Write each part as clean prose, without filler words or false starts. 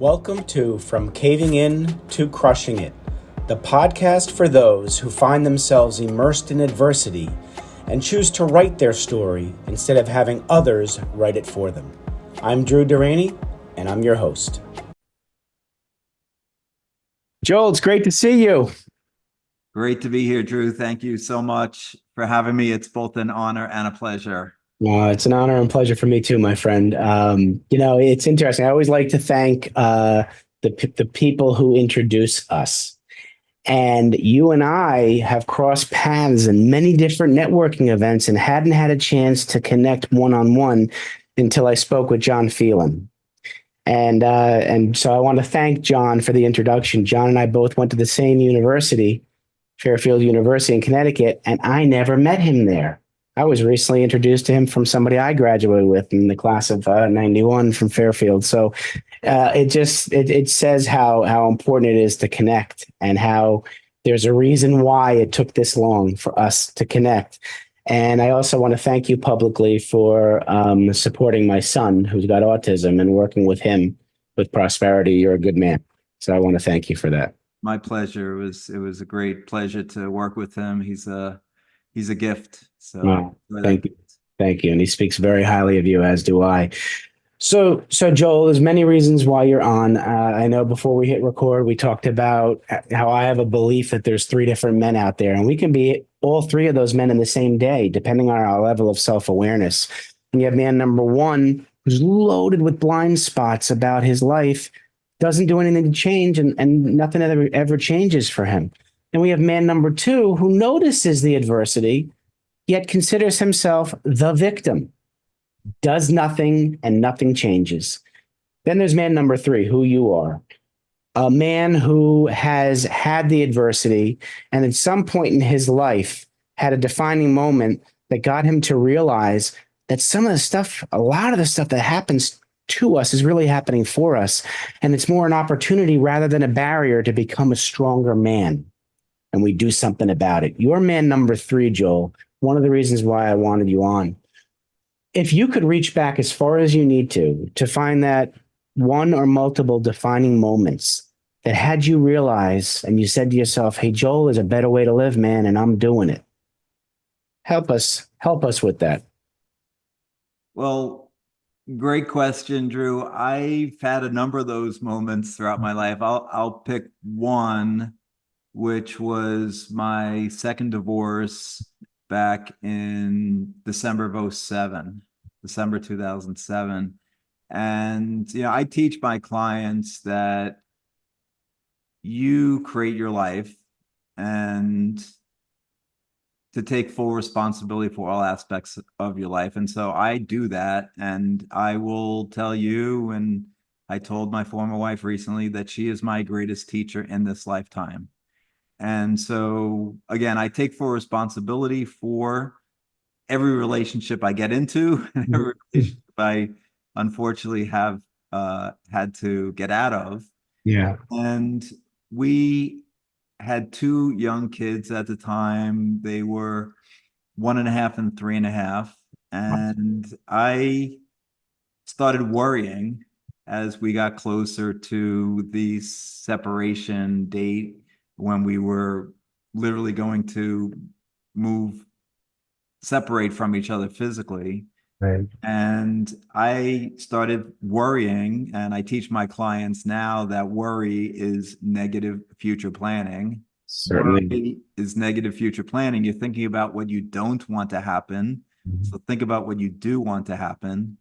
Welcome to From Caving In to Crushing It, the podcast for those who find themselves immersed in adversity and choose to write their story instead of having others write it for them. I'm Drew Durrani, and I'm your host. Joel, it's great to see you. Great to be here, Drew. Thank you so much for having me. It's both an honor and a pleasure. It's an honor and pleasure for me too, my friend. It's interesting. I always like to thank the people who introduce us. And you and I have crossed paths in many different networking events and hadn't had a chance to connect one-on-one until I spoke with John Phelan. And so I want to thank John for the introduction. John and I both went to the same university, Fairfield University in Connecticut, and I never met him there. I was recently introduced to him from somebody I graduated with in the class of 91 from Fairfield. So it says how important it is to connect and how there's a reason why it took this long for us to connect. And I also want to thank you publicly for supporting my son who's got autism and working with him with Prosperity. You're a good man. So I want to thank you for that. My pleasure. It was a great pleasure to work with him. He's a gift. So thank you. Thank you. And he speaks very highly of you, as do I. So Joel, there's many reasons why you're on. I know before we hit record, we talked about how I have a belief that there's three different men out there, and we can be all three of those men in the same day, depending on our level of self-awareness. And you have man number one, who's loaded with blind spots about his life, doesn't do anything to change, and nothing ever changes for him. And we have man number two, who notices the adversity, yet considers himself the victim, does nothing, and nothing changes. Then there's man number three, who you are, a man who has had the adversity and at some point in his life had a defining moment that got him to realize that a lot of the stuff that happens to us is really happening for us. And it's more an opportunity rather than a barrier to become a stronger man. And we do something about it. You're man number three, Joel. One of the reasons why I wanted you on. If you could reach back as far as you need to find that one or multiple defining moments that had you realize and you said to yourself, hey, Joel, is a better way to live, man, and I'm doing it. Help us with that. Well, great question, Drew. I've had a number of those moments throughout my life. I'll pick one, which was my second divorce back in December of 2007. And, I teach my clients that you create your life and to take full responsibility for all aspects of your life. And so I do that. And I will tell you, and I told my former wife recently, that she is my greatest teacher in this lifetime. And so, again, I take full responsibility for every relationship I get into, and every relationship I unfortunately have had to get out of. Yeah. And we had two young kids at the time. They were 1.5 and 3.5. And I started worrying as we got closer to the separation date, when we were literally going to separate from each other physically. Right. And I started worrying, and I teach my clients now that worry is negative future planning. Certainly. Worry is negative future planning. You're thinking about what you don't want to happen. Mm-hmm. So think about what you do want to happen.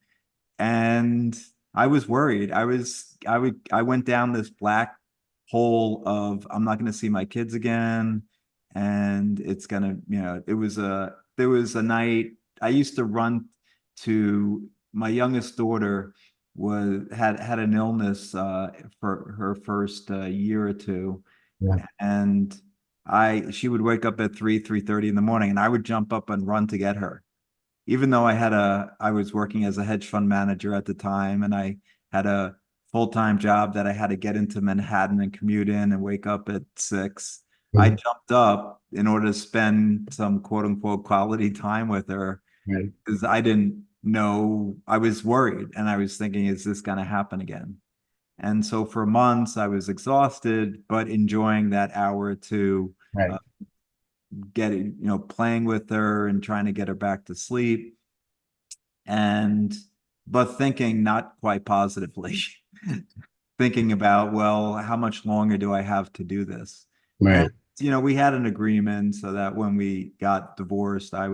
And I was worried. I went down this black hole of, I'm not going to see my kids again. And it's going to, there was a night I used to run to. My youngest daughter had an illness for her first year or two. Yeah. And she would wake up at 3:30 in the morning, and I would jump up and run to get her. Even though I was working as a hedge fund manager at the time, and I had a full-time job that I had to get into Manhattan and commute in and wake up at 6. Mm-hmm. I jumped up in order to spend some quote unquote quality time with her, because I didn't know. I was worried, and I was thinking, is this going to happen again? And so for months I was exhausted, but enjoying that hour or two, Right. uh, getting, playing with her and trying to get her back to sleep. And, but thinking not quite positively, thinking about, well, how much longer do I have to do this? And, Right. we had an agreement so that when we got divorced, I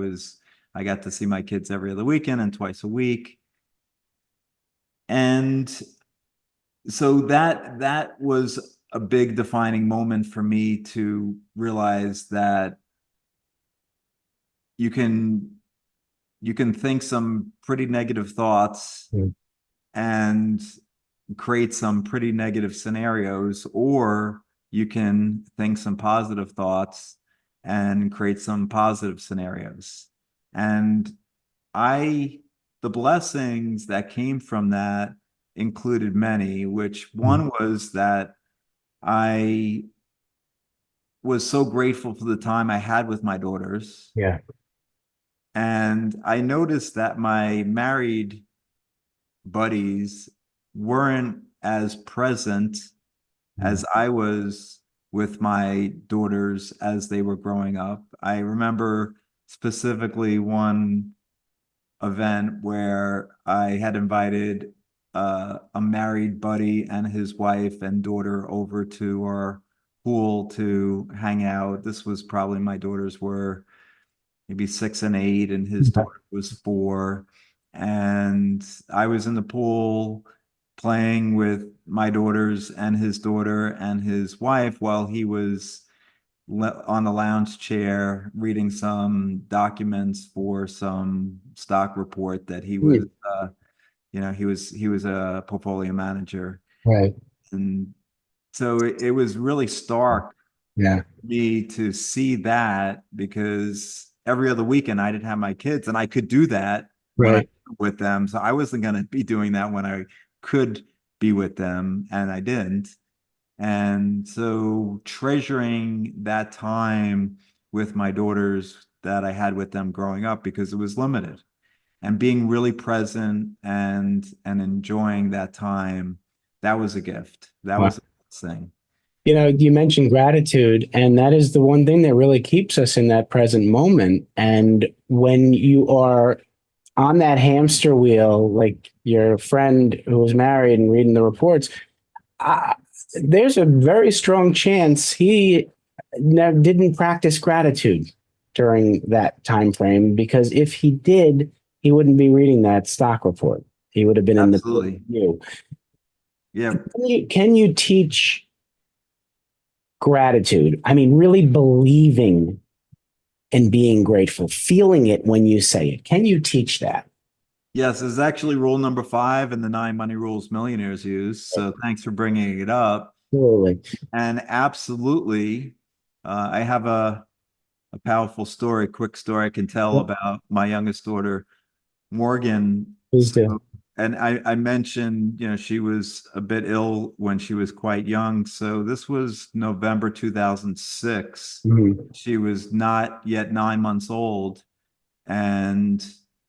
got to see my kids every other weekend and twice a week. And so that was a big defining moment for me to realize that you can you can think some pretty negative thoughts Mm. and create some pretty negative scenarios, or you can think some positive thoughts and create some positive scenarios. And I, the blessings that came from that included many, which Mm. one was that I was so grateful for the time I had with my daughters. Yeah. And I noticed that my married buddies weren't as present Mm. as I was with my daughters as they were growing up. I remember specifically one event where I had invited a married buddy and his wife and daughter over to our pool to hang out. This was probably my daughters were maybe 6 and 8, and his daughter was 4. And I was in the pool playing with my daughters and his daughter and his wife while he was on the lounge chair reading some documents for some stock report that he was Mm. he was a portfolio manager. Right. And so it was really stark Yeah. for me to see that, because every other weekend I didn't have my kids and I could do that when I Right. with them. So I wasn't going to be doing that when I could be with them, and I didn't. And so treasuring that time with my daughters that I had with them growing up, because it was limited, and being really present and enjoying that time, that was a gift. That Wow. was a thing. You mentioned gratitude, and that is the one thing that really keeps us in that present moment. And when you are on that hamster wheel, like your friend who was married and reading the reports, uh, there's a very strong chance he didn't practice gratitude during that time frame, because if he did, he wouldn't be reading that stock report. He would have been in the Absolutely. view. Yeah. Can you teach gratitude? I mean, really believing and being grateful, feeling it when you say it. Can you teach that? Yes, it's actually rule number 5 in the 9 money rules millionaires use. So thanks for bringing it up. Absolutely. And absolutely, I have a powerful story, quick story I can tell Yep, about my youngest daughter, Morgan. please do. So, and I mentioned, she was a bit ill when she was quite young. So this was November 2006. Mhm. She was not yet 9 months old. And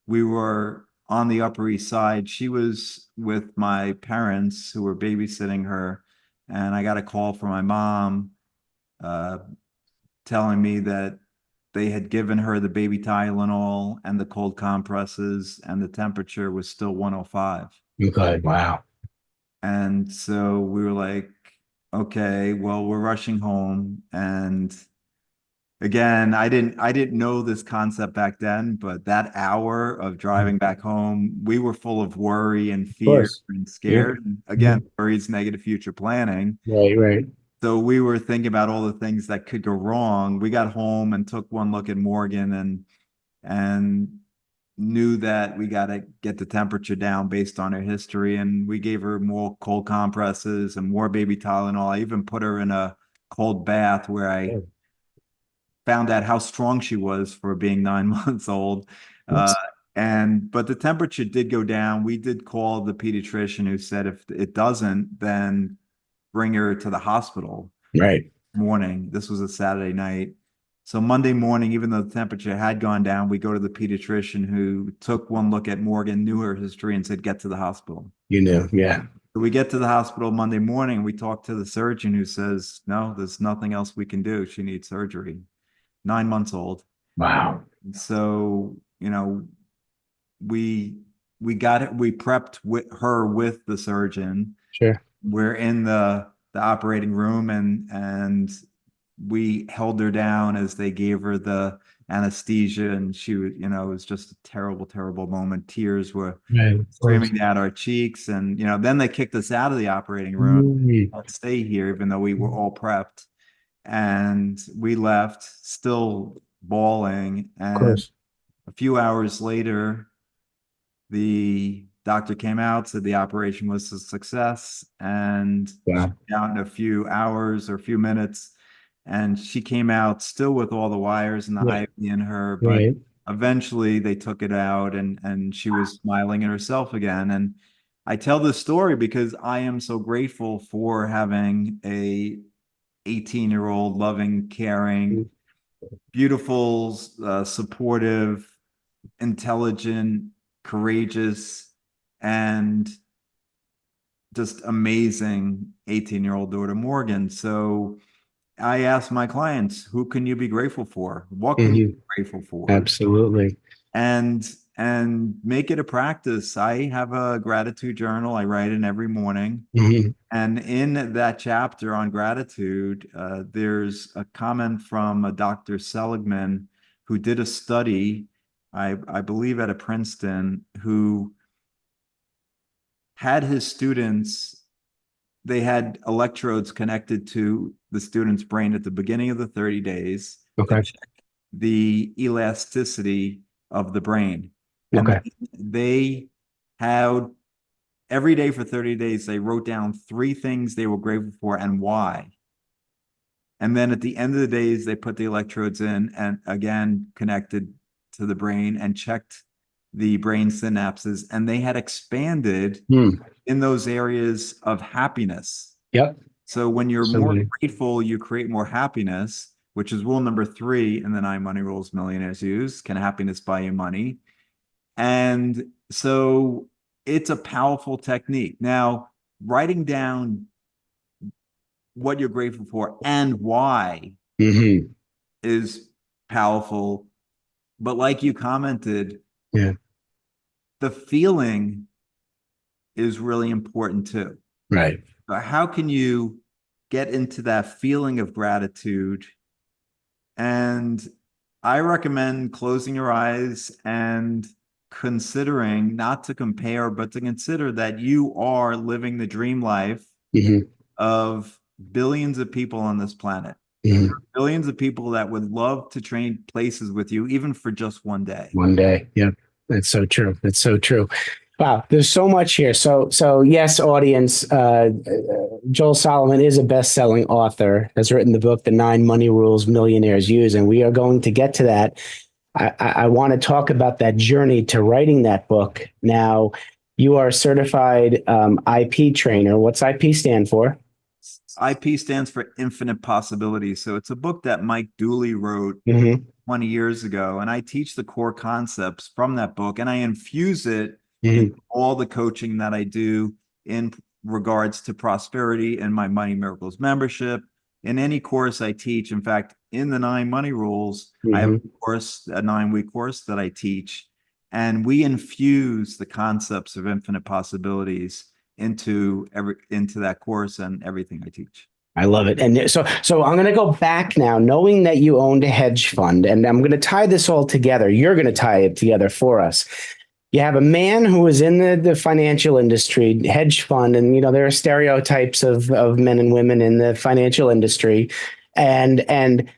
we were on the Upper East Side. She was with my parents who were babysitting her. And I got a call from my mom uh, telling me that they had given her the baby Tylenol and the cold compresses, and the temperature was still 105. Okay. Wow. And so we were like, okay, well, we're rushing home. And again, I didn't know this concept back then, but that hour of Of driving back home, we were full of worry and fear course. and Yeah. scared. And again, Mhm. worry is negative future planning. Right. Right. So we were thinking about all the things that could go wrong. We got home and took one look at Morgan and knew that we got to get the temperature down based on her history. And we gave her more cold compresses and more baby Tylenol. I even put her in a cold bath where I Oh, found out how strong she was for being 9 months old. Uh, oops. but the temperature did go down. We did call the pediatrician, who said if it doesn't, then bring her to the hospital Right. morning. This was a Saturday night. So Monday morning, even though the temperature had gone down, we go to the pediatrician, who took one look at Morgan, knew her history, and said, get to the hospital. You knew. Yeah. We get to the hospital Monday morning. We talk to the surgeon who says, no, there's nothing else we can do. She needs surgery. 9 months old. Wow. So, we got it. We prepped with her with the surgeon. Sure. We're in the operating room, and we held her down as they gave her the anesthesia, and she was, it was just a terrible, terrible moment. Tears were Right. Of course. streaming down our cheeks, and then they kicked us out of the operating room. Mm. Let's stay here, even though we were all prepped, and we left still bawling. Of And course. a few hours later, the doctor came out, said the operation was a success, and Wow. out in a few hours or a few minutes, and she came out still with all the wires and the Yeah. IV in her, but Right. eventually they took it out, and she was smiling at herself again. And I tell this story because I am so grateful for having a 18-year-old loving, caring, beautiful, supportive, intelligent, courageous, and just amazing 18-year-old daughter, Morgan. So I ask my clients, who can you be grateful for? What can you Mhm. be grateful for? Absolutely. And make it a practice. I have a gratitude journal. I write in every morning. Mhm. And in that chapter on gratitude, there's a comment from a Dr. Seligman who did a study, I believe at a Princeton, who had his students, they had electrodes connected to the student's brain at the beginning of the 30 days to Okay. check the elasticity of the brain. And Okay. they had every day for 30 days, they wrote down 3 things they were grateful for and why. And then at the end of the days, they put the electrodes in and again connected to the brain and checked the brain synapses. And they had expanded Hmm. in those areas of happiness. Yep. So when you're more Absolutely. grateful, you create more happiness, which is rule number 3 in the 9 money rules millionaires use. Can happiness buy you money? And so it's a powerful technique. Now, writing down what you're grateful for and why Hmm. is powerful. But like you commented, Yeah. the feeling is really important too. Right. How can you get into that feeling of gratitude? And I recommend closing your eyes and considering not to compare, but to consider that you are living the dream life Hmm. of billions of people on this planet. There Hmm. are billions of people that would love to trade places with you, even for just one day. One day. Yep. That's so true. That's so true. Wow, there's so much here. So yes, audience. Joel Solomon is a best-selling author. Has written the book, "The 9 Money Rules Millionaires Use," and we are going to get to that. I want to talk about that journey to writing that book. Now, you are a certified IP trainer. What's IP stand for? IP stands for Infinite Possibilities. So it's a book that Mike Dooley wrote Hmm. 20 years ago. And I teach the core concepts from that book and I infuse it in Hmm. all the coaching that I do in regards to prosperity in my Money Miracles membership. In any course I teach, in fact, in the 9 money rules, I have Hmm. a course, a 9-week course that I teach, and we infuse the concepts of infinite possibilities into that course and everything I teach. I love it. And so I'm going to go back now, knowing that you owned a hedge fund, and I'm going to tie this all together. You're going to tie it together for us. You have a man who was in the financial industry, hedge fund, and there are stereotypes of men and women in the financial industry. And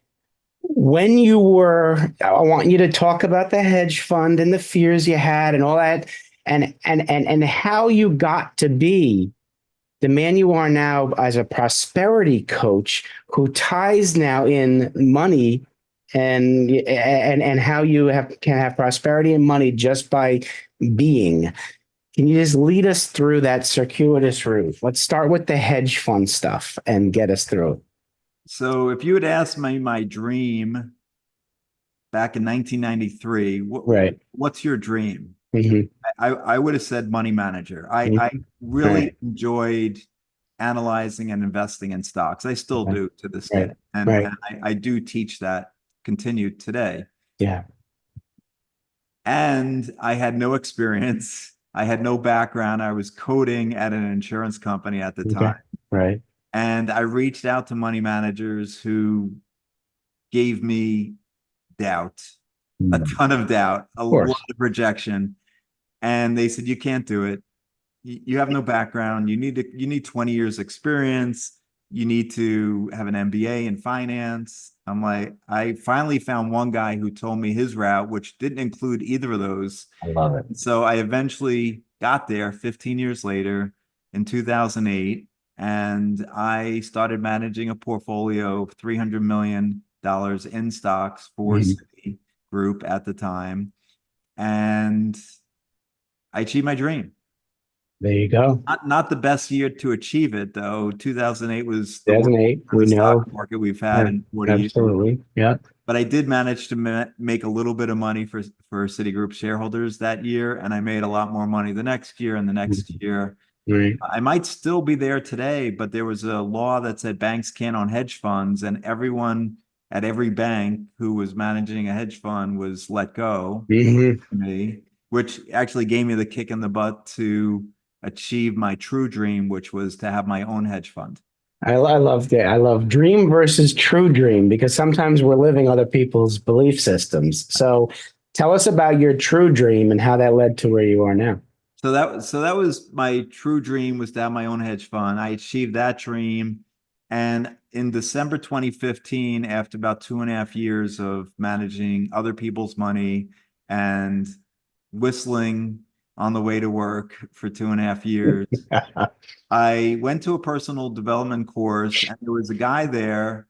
when you were, I want you to talk about the hedge fund and the fears you had and all that, and how you got to be the man you are now as a prosperity coach who ties now in money and how you can have prosperity and money just by being. Can you just lead us through that circuitous route? Let's start with the hedge fund stuff and get us through. So if you had asked me my dream back in 1993, Right. what's your dream? Mhm. I would have said money manager. I Mhm. really Right. enjoyed analyzing and investing in stocks. I still Okay. do to this day. Right. And Right. I do teach that continued today. Yeah. And I had no experience. I had no background. I was coding at an insurance company at the Okay. time. Right. And I reached out to money managers who gave me doubt, a Mm. ton of doubt, a Of lot course. of rejection. And they said, you can't do it. You have no background. You need 20 years experience. You need to have an MBA in finance. I'm like, I finally found one guy who told me his route, which didn't include either of those. I love it. So I eventually got there 15 years later in 2008, and I started managing a portfolio of $300 million in stocks for Mhm. Citi Group at the time. And I achieved my dream. There you go. Not the best year to achieve it, though. 2008 was the worst 2008. for We the stock know. market we've had in 40 years. Absolutely. Yeah. But I did manage to make a little bit of money for Citigroup shareholders that year, and I made a lot more money the next year and the next Mhm. year. Right. I might still be there today, but there was a law that said banks can't own hedge funds, and everyone at every bank who was managing a hedge fund was let go. Hmm. Me, which actually gave me the kick in the butt to achieve my true dream, which was to have my own hedge fund. I love that. I love dream versus true dream because sometimes we're living other people's belief systems. So tell us about your true dream and how that led to where you are now. So that was my true dream, was to have my own hedge fund. I achieved that dream. And in December 2015, after about 2.5 years of managing other people's money and whistling on the way to work for 2.5 years, I went to a personal development course, and there was a guy there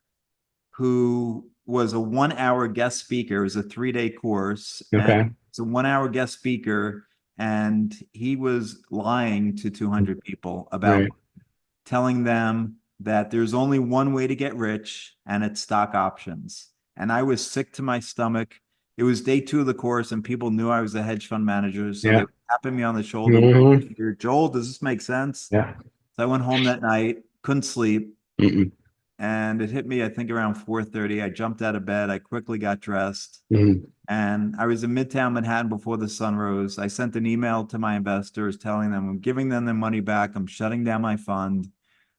who was a 1 hour guest speaker. It was a 3 day course, and Okay. it's a 1 hour guest speaker. And he was lying to 200 people about Right. telling them that there's only one way to get rich, and it's stock options. And I was sick to my stomach. It was day 2 of the course, and people knew I was a hedge fund manager. So they Yeah. were tapping me on the shoulder. Hmm. Joel, does this make sense? Yeah. So I went home that night, couldn't sleep, Mm-mm. and it hit me, I think, around 4:30. I jumped out of bed. I quickly got dressed, Mhm. and I was in Midtown Manhattan before the sun rose. I sent an email to my investors telling them I'm giving them their money back. I'm shutting down my fund.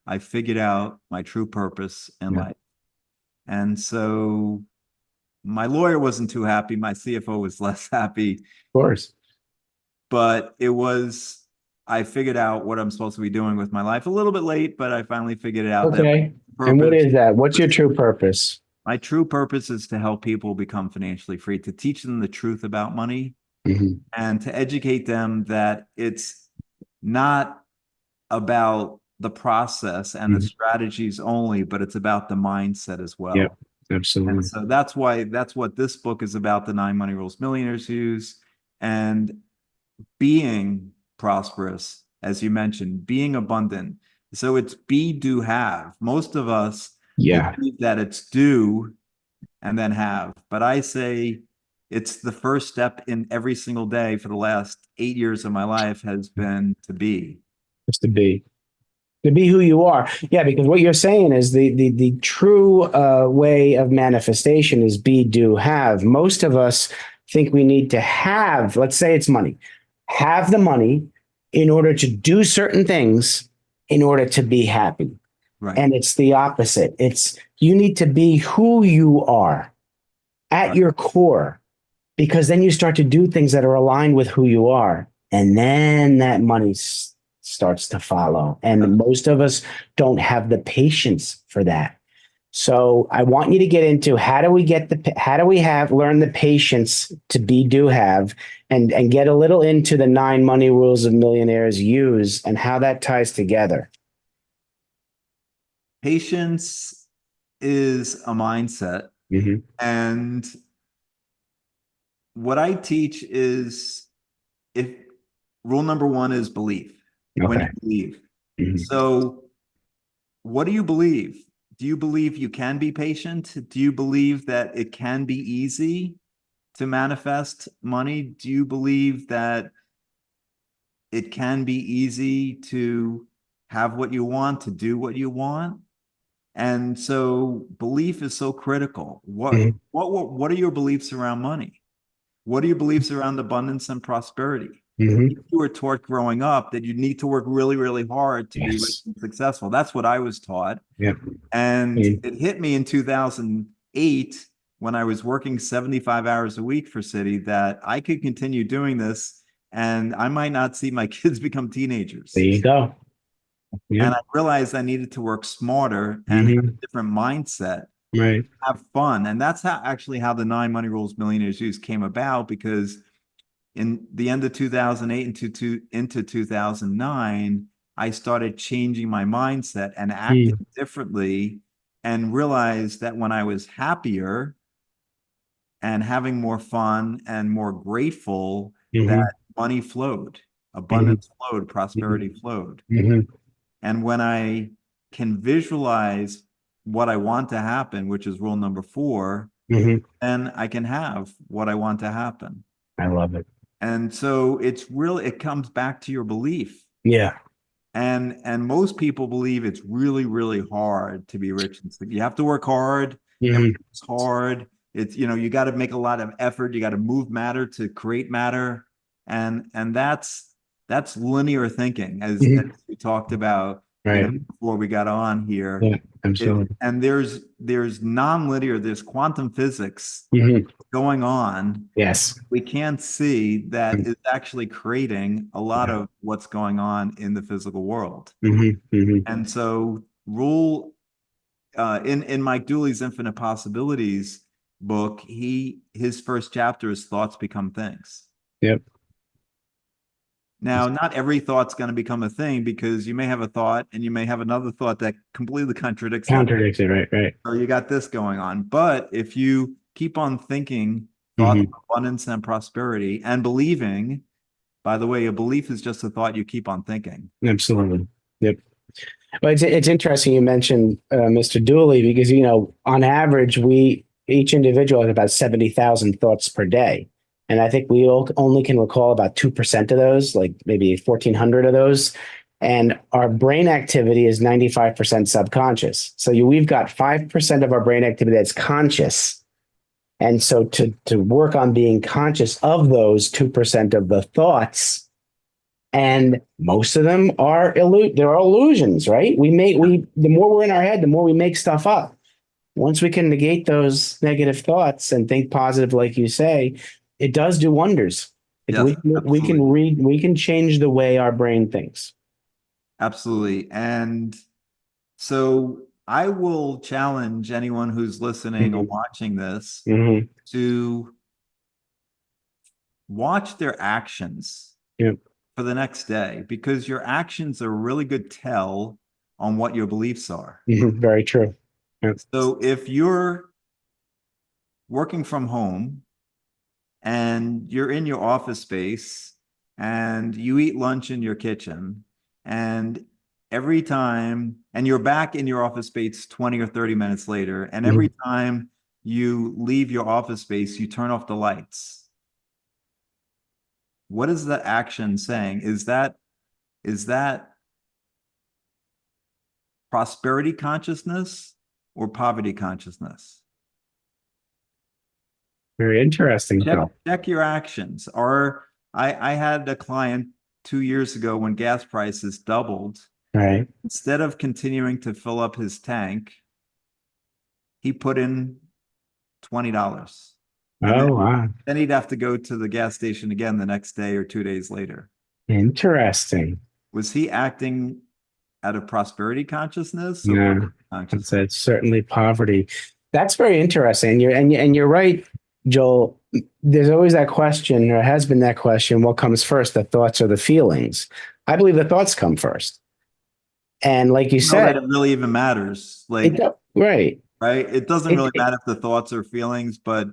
I figured out my true purpose in Yeah. Of life. And so my lawyer wasn't too happy. My CFO was less happy, course. but I figured out what I'm supposed to be doing with my life a little bit late, but I finally figured it out that Okay. my And what purpose is that? What's your true purpose? My true purpose is to help people become financially free, to teach them the truth about money, Hmm. and to educate them that it's not about the process and the Hmm. strategies only, but it's about the mindset as Yeah. well. And Absolutely. so that's what this book is about, the 9 Money Rules Millionaires Use, and being prosperous, as you mentioned, being abundant. So it's be, do, have. Most of us Yeah. believe that it's do and then have. But I say it's the first step in every single day for the last 8 years of my life has been to be. Just to be who you are. Yeah, because what you're saying is the true way of manifestation is be, do, have. Most of us think we need to have, let's say it's money, have the money in order to do certain things in order to be happy. Right. And it's the opposite. It's you need to be who you are at Right. your core, because then you start to do things that are aligned with who you are. And then that money starts to follow. And most of us don't have the patience for that. So I want you to get into how do we have learn the patience to be, do, have, and get a little into the 9 money rules of millionaires use and how that ties together. Patience is a mindset. Hmm. And what I teach is, if rule number one is belief, when you Okay. believe. Hmm. So what do you believe? Do you believe you can be patient? Do you believe that it can be easy? to manifest money? Do you believe that it can be easy to have what you want, to do what you want? And so belief is so critical. Mhm. What are your beliefs around money? What are your beliefs around abundance and prosperity? Mhm. You were taught growing up that you need to work really, really hard to be rich Yes. and successful. That's what I was taught. Yep. And Mm. it hit me in 2008 when I was working 75 hours a week for Citi that I could continue doing this and I might not see my kids become There teenagers. you go. And Yep. I realized I needed to work smarter and have a Hmm. different mindset, Right. have fun. And that's how the 9 Money Rules Millionaires Use came about, because in the end of 2008 into 2009, I started changing my mindset and acting Mm. differently, and realized that when I was happier and having more fun and more grateful, that Hmm. money flowed, Hmm. abundance flowed, prosperity flowed. Hmm. And when I can visualize what I want to happen, which is rule number 4, Hmm. then I can have what I want to happen. I love it. And so it comes back to your belief. Yeah. And most people believe it's really, really hard to be rich. You have to work hard. Hmm. Everything's hard. It's, you got to make a lot of effort. You got to move matter to create matter. And that's linear thinking, as Hmm. we talked about, Right. before we got on here. Yeah. Absolutely. And there's non-linear, there's quantum physics Hmm. going on. Yes. We can't see that is actually creating a lot Yeah. of what's going on in the physical world. Hmm. Hmm. And so rule in Mike Dooley's Infinite Possibilities book, his first chapter is thoughts become things. Yep. Now, not every thought's going to become a thing, because you may have a thought and you may have another thought that completely contradicts that. Contradicted. Right. Right. So you got this going on. But if you keep on thinking thoughts Hmm. of abundance and prosperity and believing, by the way, a belief is just a thought you keep on thinking. Absolutely. Yep. Well, it's interesting you mentioned Mr. Dooley, because on average each individual has about 70,000 thoughts per day, and I think we only can recall about 2% of those, like maybe 1,400 of those, and our brain activity is 95% subconscious. So we've got 5% of our brain activity that's conscious, and so to work on being conscious of those 2% of the thoughts, and most of them are they're illusions, right? The more we're in our head, the more we make stuff up. Once we can negate those negative thoughts and think positive, like you say, it does do wonders. Yes, absolutely. We can change the way our brain thinks. Absolutely. And so I will challenge anyone who's listening or Hmm. watching this Hmm. to watch their actions Yep. for the next day, because your actions are a really good tell on what your beliefs are. Hmm. Very true. Yep. So if you're working from home and you're in your office space and you eat lunch in your kitchen, and every time, and you're back in your office space 20 or 30 minutes later, and every Mhm. time you leave your office space, you turn off the lights. What is that action saying? Is that prosperity consciousness or poverty consciousness? Very interesting. Check So, check your actions. Or I had a client 2 years ago when gas prices doubled. right. Instead of continuing to fill up his tank, he put in $20. And Oh, wow. then he'd have to go to the gas station again the next day or 2 days later. Interesting. Was he acting out of prosperity consciousness or No, poverty consciousness? it's certainly poverty. That's very interesting. You're right, Joel. There's always that question, or has been that question: what comes first, the thoughts or the feelings? I believe the thoughts come first. And like you Know that said, it really even matters. Like, right. right? It doesn't really It, matter if the thoughts or feelings, but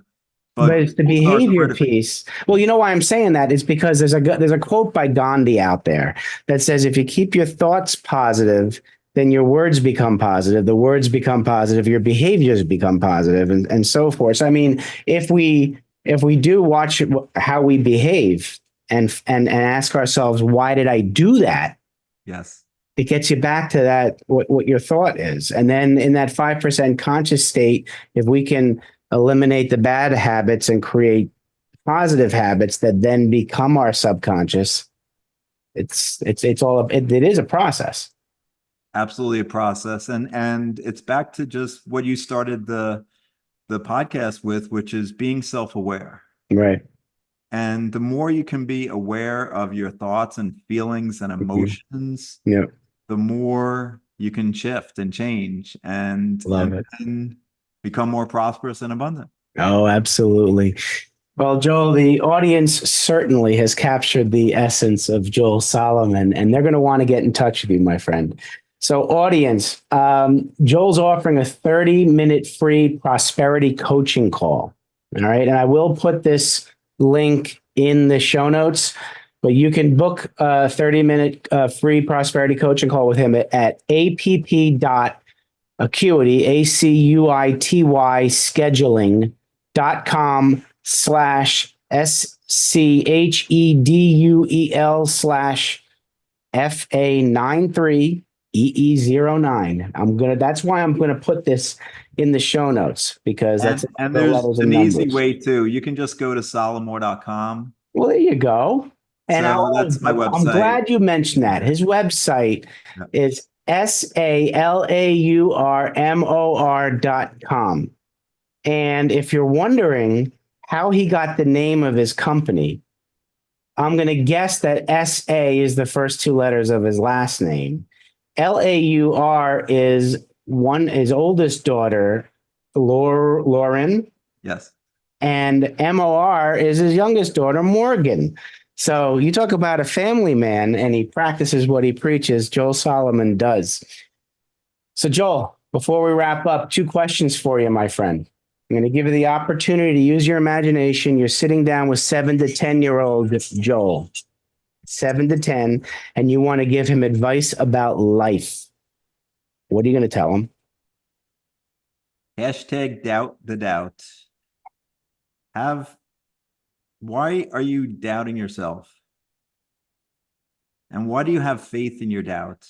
but it's the people are behavior critical. piece. Well, you know why I'm saying that is because there's a quote by Gandhi out there that says if you keep your thoughts positive, then your words become positive. The words become positive. Your behaviors become positive, and so forth. So, I mean, if we if we do watch how we behave and ask ourselves, why did I do that? Yes. It gets you back to that, what your thought is. And then in that 5% conscious state, if we can eliminate the bad habits and create positive habits that then become our subconscious, it is a process. Absolutely a process. And it's back to just what you started the podcast with, which is being self-aware. Right. And the more you can be aware of your thoughts and feelings and emotions, Yeah. the more you can shift and change and Love it. and become more prosperous and abundant. Oh, absolutely. Well, Joel, the audience certainly has captured the essence of Joel Solomon, and they're going to want to get in touch with you, my friend. So, audience, Joel's offering a 30-minute free prosperity coaching call. All right. And I will put this link in the show notes, but you can book a 30-minute free prosperity coaching call with him at app.acuity, ACUITY scheduling.com/SCHEDUEL/FA93EE09. That's why I'm gonna put this in the show notes, because that's And the there's levels an and easy numbers. way too. You can just go to solomore.com. Well, there you go. And So that's my I'm website. glad you mentioned that. His website is SALAURMOR.com. And if you're wondering how he got the name of his company, I'm going to guess that SA is the first two letters of his last name. LAUR is his oldest daughter, Lauren, Yes. and MOR is his youngest daughter, Morgan. So you talk about a family man, and he practices what he preaches. Joel Solomon does. So, Joel, before we wrap up, two questions for you, my friend. I'm going to give you the opportunity to use your imagination. You're sitting down with 7 to 10-year-old Joel, 7 to 10, and you want to give him advice about life. What are you going to tell him? Hashtag doubt the doubt. Why are you doubting yourself? And why do you have faith in your doubt?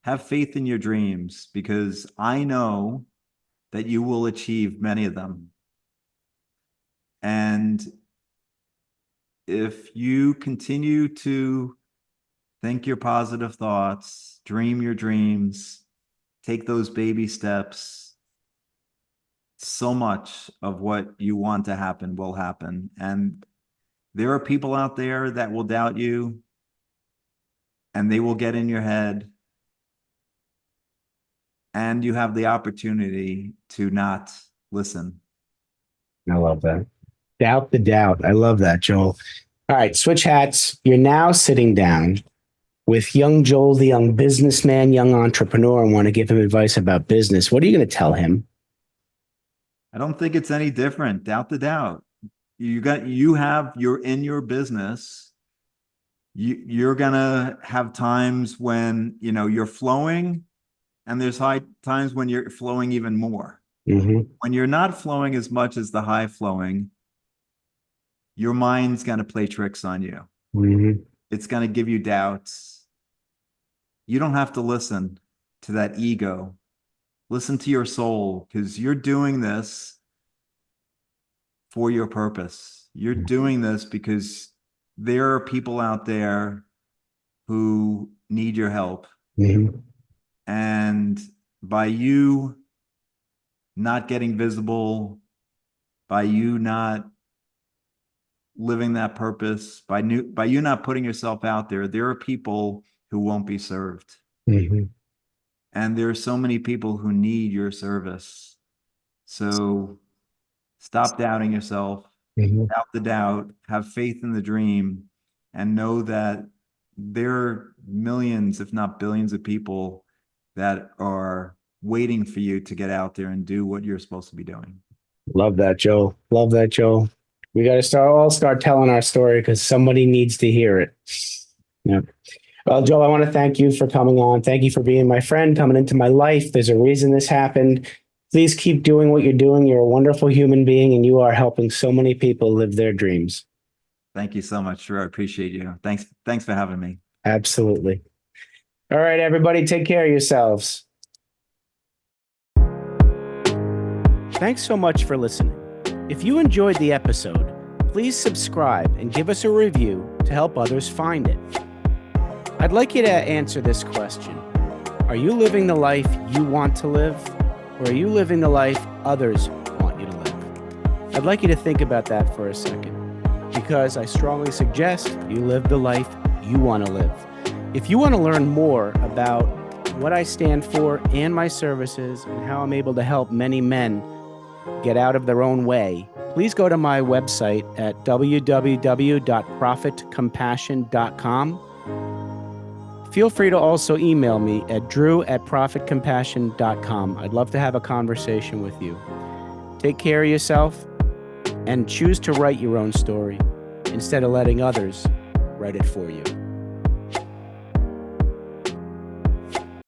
Have faith in your dreams, because I know that you will achieve many of them. And if you continue to think your positive thoughts, dream your dreams, take those baby steps, so much of what you want to happen will happen. And there are people out there that will doubt you, and they will get in your head. And you have the opportunity to not listen. I love that. Doubt the doubt. I love that, Joel. All right, switch hats. You're now sitting down with young Joel, the young businessman, young entrepreneur, and want to give him advice about business. What are you going to tell him? I don't think it's any different. Doubt the doubt. You're in your business. You're gonna have times when you're flowing, and there's times when you're flowing even more. Mm-hmm. When you're not flowing as much as the high flowing, your mind's gonna play tricks on you. Mm-hmm. It's gonna give you doubts. You don't have to listen to that ego. Listen to your soul, because you're doing this for your purpose. You're doing this because there are people out there who need your help. Mm-hmm. And by you not getting visible, by you not living that purpose, by you not putting yourself out there are people who won't be served. Mm-hmm. And there are so many people who need your service. So stop doubting yourself, doubt the doubt, have faith in the dream, and know that there are millions, if not billions, of people that are waiting for you to get out there and do what you're supposed to be doing. Love that, Joel. Love that, Joel. We got to all start telling our story, because somebody needs to hear it. Yeah. Well, Joel, I want to thank you for coming on. Thank you for being my friend, coming into my life. There's a reason this happened. Please keep doing what you're doing. You're a wonderful human being, and you are helping so many people live their dreams. Thank you so much, Drew. I appreciate you. Thanks for having me. Absolutely. All right, everybody, take care of yourselves. Thanks so much for listening. If you enjoyed the episode, please subscribe and give us a review to help others find it. I'd like you to answer this question. Are you living the life you want to live, or are you living the life others want you to live? I'd like you to think about that for a second, because I strongly suggest you live the life you want to live. If you want to learn more about what I stand for and my services and how I'm able to help many men get out of their own way, please go to my website at www.profitcompassion.com. Feel free to also email me at drew@profitcompassion.com. I'd love to have a conversation with you. Take care of yourself and choose to write your own story instead of letting others write it for you.